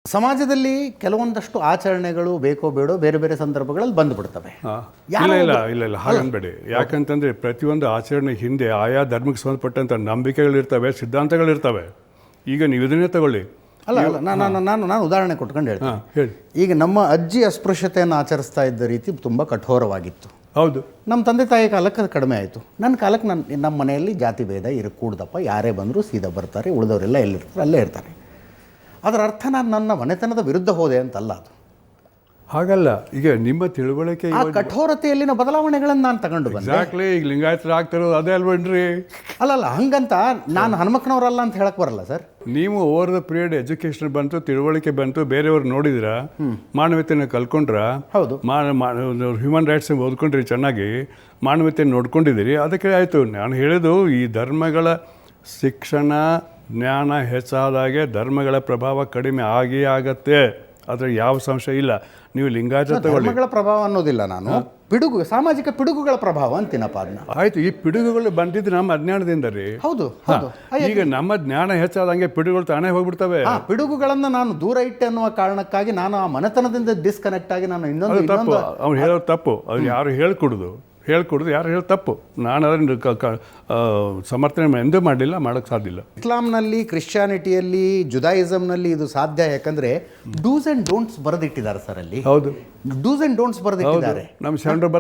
ಸಮಾಜದಲ್ಲಿ ಕೆಲವೊಂದಷ್ಟು ಆಚರಣೆಗಳು ಬೇಕೋ ಬೇಡೋ ಬೇರೆ ಬೇರೆ ಸಂದರ್ಭಗಳಲ್ಲಿ ಬಂದುಬಿಡ್ತವೆ. ಇಲ್ಲ ಹಾಗನ್ಬೇಡಿ. ಯಾಕಂತಂದರೆ ಪ್ರತಿಯೊಂದು ಆಚರಣೆ ಹಿಂದೆ ಆಯಾ ಧರ್ಮಕ್ಕೆ ಸಂಬಂಧಪಟ್ಟಂಥ ನಂಬಿಕೆಗಳಿರ್ತವೆ, ಸಿದ್ಧಾಂತಗಳಿರ್ತವೆ. ಈಗ ನೀವು ಇದನ್ನೇ ತಗೊಳ್ಳಿ. ನಾನು ಉದಾಹರಣೆ ಕೊಟ್ಕೊಂಡು ಹೇಳ್ತೀನಿ. ಹೇಳಿ. ಈಗ ನಮ್ಮ ಅಜ್ಜಿ ಅಸ್ಪೃಶ್ಯತೆಯನ್ನು ಆಚರಿಸ್ತಾ ಇದ್ದ ರೀತಿ ತುಂಬ ಕಠೋರವಾಗಿತ್ತು. ಹೌದು. ನಮ್ಮ ತಂದೆ ತಾಯಿ ಕಾಲಕ್ಕೆ ಅದು ಕಡಿಮೆ ಆಯಿತು. ನನ್ನ ಕಾಲಕ್ಕೆ ನಮ್ಮ ಮನೆಯಲ್ಲಿ ಜಾತಿ ಭೇದ ಕೂಡ್ದಪ್ಪ, ಯಾರೇ ಬಂದರೂ ಸೀದಾ ಬರ್ತಾರೆ, ಉಳಿದವರೆಲ್ಲ ಎಲ್ಲಿರ್ತಾರೆ ಅಲ್ಲೇ ಇರ್ತಾರೆ. ಅದರ ಅರ್ಥ ನಾನು ನನ್ನ ಮನೆತನದ ವಿರುದ್ಧ ಹೋದೆ ಅಂತಲ್ಲ. ಅದು ಹಾಗಲ್ಲ. ಈಗ ನಿಮ್ಮ ತಿಳುವಳಿಕೆ ಆ ಕಠೋರತೆಯಲ್ಲಿನ ಬದಲಾವಣೆಗಳನ್ನು ನಾನು ತಗೊಂಡು ಬಂದೆ. ಎಕ್ಸಾಕ್ಟ್ಲಿ. ಈಗ ಲಿಂಗಾಯತರು ಆಗ್ತಿರೋದು ಅದೇ ಅಲ್ವೇನ್ರಿ? ಅಲ್ಲಲ್ಲ, ಹಂಗಂತ ನಾನು ಹನುಮಕ್ಕನವರಲ್ಲ ಅಂತ ಹೇಳಕ್ ಬರಲ್ಲ ಸರ್. ನೀವು ಓವರ್ ದ ಪೀರಿಯಡ್ ಎಜುಕೇಶನ್ ಬಂತು, ತಿಳುವಳಿಕೆ ಬಂತು, ಬೇರೆಯವ್ರು ನೋಡಿದ್ರ, ಮಾನವೀಯತೆಯನ್ನು ಕಲ್ಕೊಂಡ್ರ, ಹೌದು, ಹ್ಯೂಮನ್ ರೈಟ್ಸ್ ಓದ್ಕೊಂಡ್ರಿ, ಚೆನ್ನಾಗಿ ಮಾನವೀಯತೆಯನ್ನು ನೋಡ್ಕೊಂಡಿದ್ದೀರಿ, ಅದಕ್ಕೆ ಆಯಿತು. ನಾನು ಹೇಳಿದ್ದು ಈ ಧರ್ಮಗಳ ಶಿಕ್ಷಣ ಜ್ಞಾನ ಹೆಚ್ಚಾದಾಗೆ ಧರ್ಮಗಳ ಪ್ರಭಾವ ಕಡಿಮೆ ಆಗತ್ತೆ. ಆದರೆ ಯಾವ ಸಂಶಯ ಇಲ್ಲ. ನೀವು ಲಿಂಗಾಯತ ತಗೊಳ್ಳಿ, ಧರ್ಮಗಳ ಪ್ರಭಾವ ಅನ್ನೋದಿಲ್ಲ, ನಾನು ಸಾಮಾಜಿಕ ಪಿಡುಗುಗಳ ಪ್ರಭಾವ ಅಂತೀನಪ್ಪ ಅದನ್ನ. ಆಯ್ತು. ಈ ಪಿಡುಗುಗಳು ಬಂದಿದ್ದು ನಮ್ಮ ಅಜ್ಞಾನದಿಂದ ರೀ. ಹೌದು. ಈಗ ನಮ್ಮ ಜ್ಞಾನ ಹೆಚ್ಚಾದಂಗೆ ಪಿಡುಗುಗಳು ತಾನೇ ಹೋಗ್ಬಿಡ್ತವೆ. ಪಿಡುಗುಗಳನ್ನ ನಾನು ದೂರ ಇಟ್ಟೆ ಅನ್ನುವ ಕಾರಣಕ್ಕಾಗಿ ನಾನು ಆ ಮನತನದಿಂದ ಡಿಸ್ಕನೆಕ್ಟ್ ಆಗಿ ನಾನು ಇನ್ನೊಂದು ತಪ್ಪು. ಅವ್ನು ಹೇಳೋದು ತಪ್ಪು. ಅವ್ರು ಯಾರು ಹೇಳ್ಕೊಡುದು ಯಾರು ಹೇಳಿ ತಪ್ಪು. ನಾನು ಅದನ್ನು ಸಮರ್ಥನೆ ಎಂದೂ ಮಾಡಲಿಲ್ಲ, ಮಾಡೋಕ್ಕೆ ಸಾಧ್ಯ ಇಲ್ಲ. ಇಸ್ಲಾಂನಲ್ಲಿ, ಕ್ರಿಶ್ಚಿಯಾನಿಟಿಯಲ್ಲಿ, ಜುದಾಯಿಸಮ್ನಲ್ಲಿ ಇದು ಸಾಧ್ಯ. ಯಾಕಂದ್ರೆ ಡೂಸ್ ಆ್ಯಂಡ್ ಡೋಂಟ್ಸ್ ಬರೆದಿಟ್ಟಿದ್ದಾರೆ ಸರ್ ಅಲ್ಲಿ. ಹೌದು, ಡೂಸ್ ಆ್ಯಂಡ್ ಡೋಂಟ್ಸ್ ಬರೆದಿಟ್ಟಿದ್ದಾರೆ. ನಮ್ಮ ಶರಣರು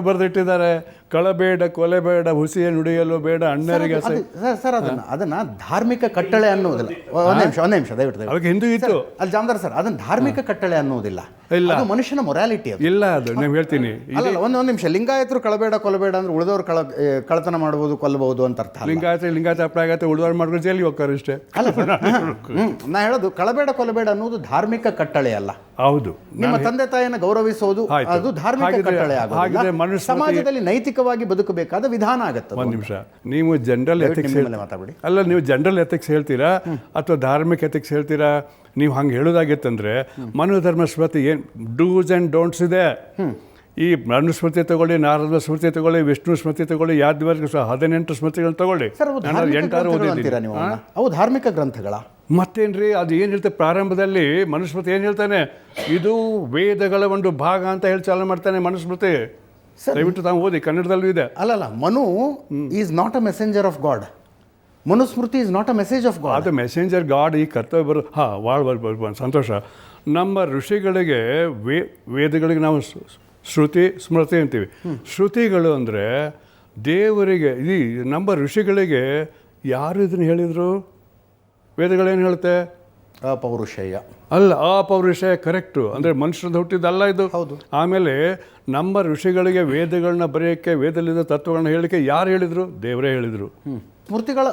ಬರೆದಿಟ್ಟಿದ್ದಾರೆ. ಕಳಬೇಡ, ಕೊಲೆಬೇಡ, ಹುಸಿಯ ನುಡಿಯಲು ಬೇಡ, ಅಣ್ಣರಿಗೆ. ಸರ್ ಅದನ್ನ ಧಾರ್ಮಿಕ ಕಟ್ಟಳೆ ಅನ್ನೋದಿಲ್ಲ. ಒಂದ್ ನಿಮಿಷ ದಯವಿಟ್ಟು. ಅದಕ್ಕೆ ಹಿಂದೂ ಇತ್ತು ಅಲ್ಲಿ ಜಾಮದಾರ್ ಸರ್, ಅದನ್ನ ಧಾರ್ಮಿಕ ಕಟ್ಟಳೆ ಅನ್ನೋದಿಲ್ಲ. ಇಲ್ಲ, ಅದು ಮನುಷ್ಯನ ಮೊರಾಲಿಟಿ. ಇಲ್ಲ, ಅದು ನಾನು ಹೇಳ್ತೀನಿ. ಅಲ್ಲ, ಒಂದ್ ನಿಮಿಷ. ಲಿಂಗಾಯತರು ಕಳಬೇಡ ಕೊಲಬೇಡ ಅಂದ್ರೆ ಉಳಿದವರು ಕಳತನ ಮಾಡಬಹುದು, ಕೊಲ್ಲಬಹುದು ಅಂತ ಅರ್ಥ. ಲಿಂಗಾಯತ ಅಪ್ಲೈ ಆಗತ್ತೆ, ಉಳಿದವ್ರು ಮಾಡ್ಕೊಂಡು ಜೈಲಿಗೆ ಹೋಗ್ತಾರೆ ಅಷ್ಟೇ. ಅಲ್ಲ, ನಾ ಹೇಳೋದು ಕಳಬೇಡ ಕೊಲಬೇಡ ಅನ್ನೋದು ಧಾರ್ಮಿಕ ಕಟ್ಟಳೆ ಅಲ್ಲ. ಹೌದು. ನಿಮ್ಮ ತಂದೆ ತಾಯಿಯನ್ನು ಗೌರವಿಸೋದು ಅದು ಧಾರ್ಮಿಕ ಕಟ್ಟಳೆ ಆಗೋದಿಲ್ಲ. ಸಮಾಜದಲ್ಲಿ ನೈತಿಕವಾಗಿ ಬದುಕಬೇಕಾದ ವಿಧಾನ ಆಗುತ್ತೆ. ಒಂದು ನಿಮಿಷ. ನೀವು ಜನರಲ್ ಎಥಿಕ್ಸ್ ಮಾತಾಡಿ. ಅಲ್ಲ, ನೀವು ಜನರಲ್ ಎಥಿಕ್ಸ್ ಹೇಳ್ತೀರಾ ಅಥವಾ ಧಾರ್ಮಿಕ ಎಥಿಕ್ಸ್ ಹೇಳ್ತೀರಾ? ನೀವು ಹಂಗೆ ಹೇಳೋದಾಗಿತ್ತಂದ್ರೆ ಮನುಧರ್ಮ ಸ್ಮೃತಿ ಏನು ಡೂಸ್ ಆ್ಯಂಡ್ ಡೋಂಟ್ಸ್ ಇದೆ. ಈ ಮನುಸ್ಮೃತಿ ತಗೊಳ್ಳಿ, ನಾರದ ಸ್ಮೃತಿ ತಗೊಳ್ಳಿ, ವಿಷ್ಣು ಸ್ಮೃತಿ ತಗೊಳ್ಳಿ, ಯಾದವರ್ಗ 18 ಸ್ಮೃತಿಗಳು ತಗೊಳ್ಳಿ. ಅವು ಧಾರ್ಮಿಕ ಗ್ರಂಥಗಳ ಮತ್ತೇನ್ರಿ? ಅದು ಏನು ಹೇಳ್ತಾರೆ ಪ್ರಾರಂಭದಲ್ಲಿ ಮನುಸ್ಮೃತಿ ಏನು ಹೇಳ್ತಾನೆ? ಇದು ವೇದಗಳ ಒಂದು ಭಾಗ ಅಂತ ಹೇಳಿ ಚಾಲನೆ ಮಾಡ್ತಾನೆ ಮನುಸ್ಮೃತಿ. ದಯವಿಟ್ಟು ತಾವು ಓದಿ, ಕನ್ನಡದಲ್ಲೂ ಇದೆ. ಅಲ್ಲಲ್ಲ, Manu is not a messenger of god. Manusmriti is not a message of god. ಅದು ಮೆಸೆಂಜರ್ ಗಾಡ್. ಈ ಕರ್ತವ್ಯ ಬರೋ ಸಂತೋಷ. ನಮ್ಮ ಋಷಿಗಳಿಗೆ ವೇದಗಳಿಗೆ ನಾವು ಶ್ರುತಿ ಸ್ಮೃತಿ ಅಂತೀವಿ. ಶ್ರುತಿಗಳು ಅಂದರೆ ದೇವರಿಗೆ. ಈ ನಮ್ಮ ಋಷಿಗಳಿಗೆ ಯಾರು ಇದನ್ನು ಹೇಳಿದರು? ವೇದಗಳೇನು ಹೇಳುತ್ತೆ? ಅಪೌರುಷೇಯ. ಅಲ್ಲ, ಅಪೌರುಷೇಯ ಕರೆಕ್ಟು. ಅಂದರೆ ಮನುಷ್ಯರದ್ದು ಹುಟ್ಟಿದ್ದಲ್ಲ ಇದು. ಹೌದು. ಆಮೇಲೆ ನಮ್ಮ ಋಷಿಗಳಿಗೆ ವೇದಗಳನ್ನ ಬರೆಯೋಕ್ಕೆ, ವೇದಲ್ಲಿದ್ದ ತತ್ವಗಳನ್ನ ಹೇಳಿಕೆ ಯಾರು ಹೇಳಿದರು? ದೇವರೇ ಹೇಳಿದರು. ಸ್ಮೃತಿಗಳ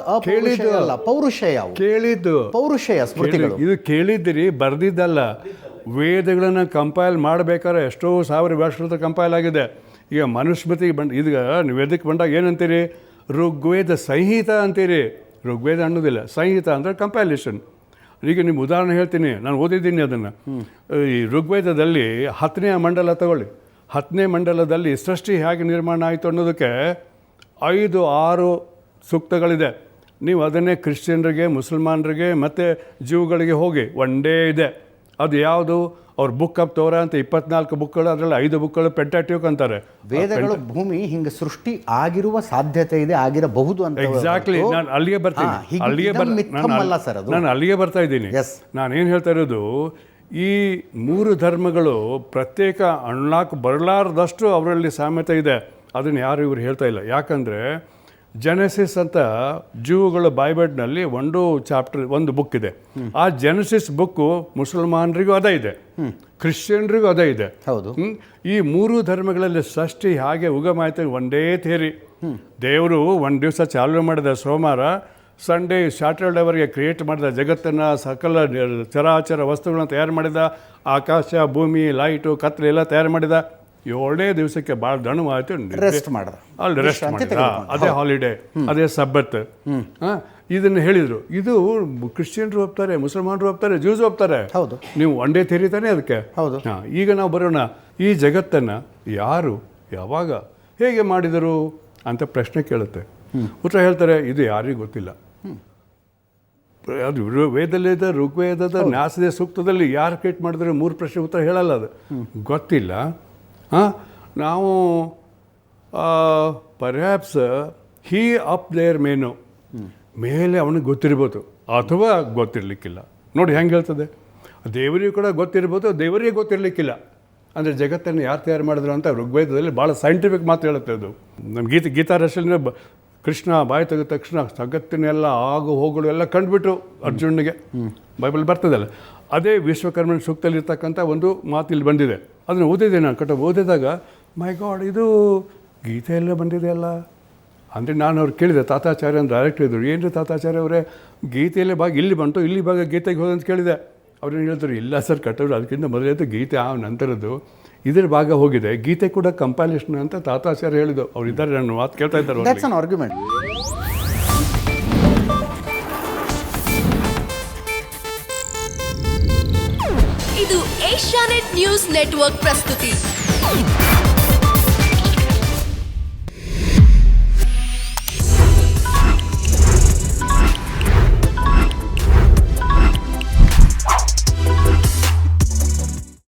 ಅಲ್ಲ, ಪೌರುಷೇಯ. ಕೇಳಿದ್ದು ಪೌರುಷೇಯ ಸ್ಮೃತಿಗಳು. ಇದು ಕೇಳಿದ್ದೀರಿ, ಬರ್ದಿದ್ದಲ್ಲ. ವೇದಗಳನ್ನು ಕಂಪೈಲ್ ಮಾಡಬೇಕಾದ್ರೆ ಎಷ್ಟೋ ಸಾವಿರ ವರ್ಷದ ಕಂಪೈಲ್ ಆಗಿದೆ. ಈಗ ಮನುಸ್ಮೃತಿಗೆ ಈಗ ವೇದಕ್ಕೆ ಬಂದಾಗ ಏನಂತೀರಿ? ಋಗ್ವೇದ ಸಂಹಿತ ಅಂತೀರಿ. ಋಗ್ವೇದ ಅನ್ನೋದಿಲ್ಲ, ಸಂಹಿತ ಅಂದರೆ ಕಂಪೈಲೇಷನ್. ಈಗ ನಿಮ್ಮ ಉದಾಹರಣೆ ಹೇಳ್ತೀನಿ, ನಾನು ಓದಿದ್ದೀನಿ ಅದನ್ನು. ಈ ಋಗ್ವೇದದಲ್ಲಿ 10ನೇ ಮಂಡಲ ತಗೊಳ್ಳಿ. 10ನೇ ಮಂಡಲದಲ್ಲಿ ಸೃಷ್ಟಿ ಹೇಗೆ ನಿರ್ಮಾಣ ಆಯಿತು ಅನ್ನೋದಕ್ಕೆ 5-6 ಸೂಕ್ತಗಳಿದೆ. ನೀವು ಅದನ್ನೇ ಕ್ರಿಶ್ಚಿಯನ್ರಿಗೆ, ಮುಸಲ್ಮಾನರಿಗೆ ಮತ್ತು ಜೀವ್ಗಳಿಗೆ ಹೋಗಿ ಒಂದೇ ಇದೆ. ಅದು ಯಾವುದು? ಅವ್ರ ಬುಕ್ ಆಫ್ ತೋರಾ ಅಂತ 24 ಬುಕ್ಗಳು, ಅದರಲ್ಲಿ 5 ಬುಕ್ಗಳು ಪೆಂಟಾಟ್ಯೂಕ್ ಅಂತಾರೆ. ವೇದಗಳು ಭೂಮಿ ಹಿಂಗೆ ಸೃಷ್ಟಿ ಆಗಿರುವ ಸಾಧ್ಯತೆ ಇದೆ, ಆಗಿರಬಹುದು ಅಂತ. ಎಕ್ಸಾಕ್ಟ್ಲಿ. ನಾನು ಅಲ್ಲಿಗೆ ಬರ್ತೀನಿ. ನಾನು ಅಲ್ಲಿಗೆ ಬರ್ತಾ ಇದ್ದೀನಿ. ನಾನೇನು ಹೇಳ್ತಾ ಇರೋದು, ಈ 3 ಧರ್ಮಗಳು ಪ್ರತ್ಯೇಕ ಬರಲಾರದಷ್ಟು ಅವರಲ್ಲಿ ಸಾಮ್ಯತೆ ಇದೆ. ಅದನ್ನು ಯಾರು ಇವರು ಹೇಳ್ತಾ ಇಲ್ಲ. ಯಾಕಂದರೆ ಜೆನೆಸಿಸ್ ಅಂತ ಜೂಗಳ ಬೈಬಲ್ನಲ್ಲಿ ಒಂದು ಬುಕ್ ಇದೆ. ಆ ಜೆನೆಸಿಸ್ ಬುಕ್ಕು ಮುಸಲ್ಮಾನರಿಗೂ ಅದೇ ಇದೆ, ಕ್ರಿಶ್ಚಿಯನ್ರಿಗೂ ಅದೇ ಇದೆ. ಹೌದು. ಈ 3 ಧರ್ಮಗಳಲ್ಲಿ ಸೃಷ್ಟಿ ಹಾಗೆ ಉಗಮಾಯ್ತು ಒಂದೇ ಥಿಯರಿ. ದೇವರು ಒಂದು ದಿವಸ ಚಾಲೂ ಮಾಡಿದ ಸೋಮವಾರ, ಸಂಡೇ ಸ್ಯಾಟರ್ಡೇವರೆಗೆ ಕ್ರಿಯೇಟ್ ಮಾಡಿದ ಜಗತ್ತನ್ನು, ಸಕಲ ಚರಾಚರ ವಸ್ತುಗಳನ್ನ ತಯಾರು ಮಾಡಿದ, ಆಕಾಶ, ಭೂಮಿ, ಲೈಟು, ಕತ್ಲೆ ಎಲ್ಲ ತಯಾರು ಮಾಡಿದ. 7ನೇ ದಿವಸಕ್ಕೆ ಭಾಳ ದಣವಾಯಿತು, ರೆಸ್ಟ್ ಮಾಡಿದ. ಅಲ್ಲಿ ರೆಸ್ಟ್ ಮಾಡಿದ. ಅದೇ ಹಾಲಿಡೇ, ಅದೇ ಸಬ್ಬತ್. ಇದನ್ನು ಹೇಳಿದರು. ಇದು ಕ್ರಿಶ್ಚಿಯನ್ರು ಒಪ್ತಾರೆ, ಮುಸಲ್ಮಾನರು ಒಪ್ತಾರೆ, ಜ್ಯೂಸ್ ಒಪ್ತಾರೆ. ಹೌದು. ನೀವು ಒಂದೇ ತೆರೀತಾನೆ ಅದಕ್ಕೆ. ಹೌದು. ಈಗ ನಾವು ಬರೋಣ, ಈ ಜಗತ್ತನ್ನು ಯಾರು, ಯಾವಾಗ, ಹೇಗೆ ಮಾಡಿದರು ಅಂತ ಪ್ರಶ್ನೆ ಕೇಳುತ್ತೆ. ಉತ್ತರ ಹೇಳ್ತಾರೆ, ಇದು ಯಾರಿಗೂ ಗೊತ್ತಿಲ್ಲ. ಅದು ವೇದಲ್ಲಿದೆ, ಋಗ್ವೇದದ ನ್ಯಾಸದ ಸೂಕ್ತದಲ್ಲಿ ಯಾರು ಕ್ರಿಯೇಟ್ ಮಾಡಿದ್ರೆ 3 ಪ್ರಶ್ನೆ ಉತ್ತರ ಹೇಳಲ್ಲ, ಅದು ಗೊತ್ತಿಲ್ಲ. ನಾವು ಪರ್ಹ್ಯಾಪ್ಸ್ ಹೀ ಅಪ್ ದೇರ್ ಮೇನು, ಮೇಲೆ ಅವನಿಗೆ ಗೊತ್ತಿರ್ಬೋದು ಅಥವಾ ಗೊತ್ತಿರಲಿಕ್ಕಿಲ್ಲ. ನೋಡಿ ಹೆಂಗೆ ಹೇಳ್ತದೆ, ದೇವರಿಗೂ ಕೂಡ ಗೊತ್ತಿರ್ಬೋದು, ದೇವರಿಗೆ ಗೊತ್ತಿರಲಿಕ್ಕಿಲ್ಲ. ಅಂದರೆ ಜಗತ್ತನ್ನು ಯಾರು ತಯಾರು ಮಾಡಿದ್ರು ಅಂತ ಋಗ್ವೇದದಲ್ಲಿ ಭಾಳ ಸೈಂಟಿಫಿಕ್ ಮಾತು ಹೇಳುತ್ತೆ. ಅದು ನಮ್ಮ ಗೀತಾ ರಶಲ್ನೇ ಕೃಷ್ಣ ಬಾಯಿ ತೆಗೆದ ತಕ್ಷಣ ಜಗತ್ತಿನೆಲ್ಲ ಆಗು ಹೋಗಳು ಎಲ್ಲ ಕಂಡುಬಿಟ್ರು ಅರ್ಜುನಿಗೆ, ಬೈಬಲ್ ಬರ್ತದಲ್ಲ. ಅದೇ ವಿಶ್ವಕರ್ಮನ ಸೂಕ್ತಲ್ಲಿರ್ತಕ್ಕಂಥ ಒಂದು ಮಾತು ಇಲ್ಲಿ ಬಂದಿದೆ. ಅದನ್ನು ಓದಿದೆ ನಾನು ಓದಿದಾಗ ಮೈ ಗಾಡ್, ಇದು ಗೀತೆಯಲ್ಲೇ ಬಂದಿದೆ ಅಲ್ಲ. ಅಂದರೆ ನಾನು ಅವ್ರು ಕೇಳಿದೆ, ತಾತಾಚಾರ್ಯ ಅಂತ ಡೈರೆಕ್ಟರ್ ಇದ್ದರು, ಏನು ರೀ ತಾತಾಚಾರ್ಯ ಅವರೇ ಗೀತೆಯಲ್ಲೇ ಭಾಗ ಇಲ್ಲಿ ಬಂತು, ಇಲ್ಲಿ ಭಾಗ ಗೀತೆಗೆ ಹೋದಂತ ಕೇಳಿದೆ. ಅವ್ರೇನು ಹೇಳ್ತಾರೆ, ಇಲ್ಲ ಸರ್ ಕಟ್ಟೋರು, ಅದಕ್ಕಿಂತ ಮೊದಲೇದು ಗೀತೆ ಆ ನಂತರದ್ದು ಇದರ ಭಾಗ ಹೋಗಿದೆ, ಗೀತೆ ಕೂಡ ಕಂಪೈಲೇಷನ್ ಅಂತ ತಾತಾಚಾರ್ಯ ಹೇಳಿದ್ದು. ಅವ್ರು ಇದ್ದಾರೆ, ನಾನು ಮಾತು ಕೇಳ್ತಾ ಇದ್ದಾರೆ. That's an argument. ಇದು ಏಷ್ಯಾನೆಟ್ ನ್ಯೂಸ್ ನೆಟ್ವರ್ಕ್ ಪ್ರಸ್ತುತಿ.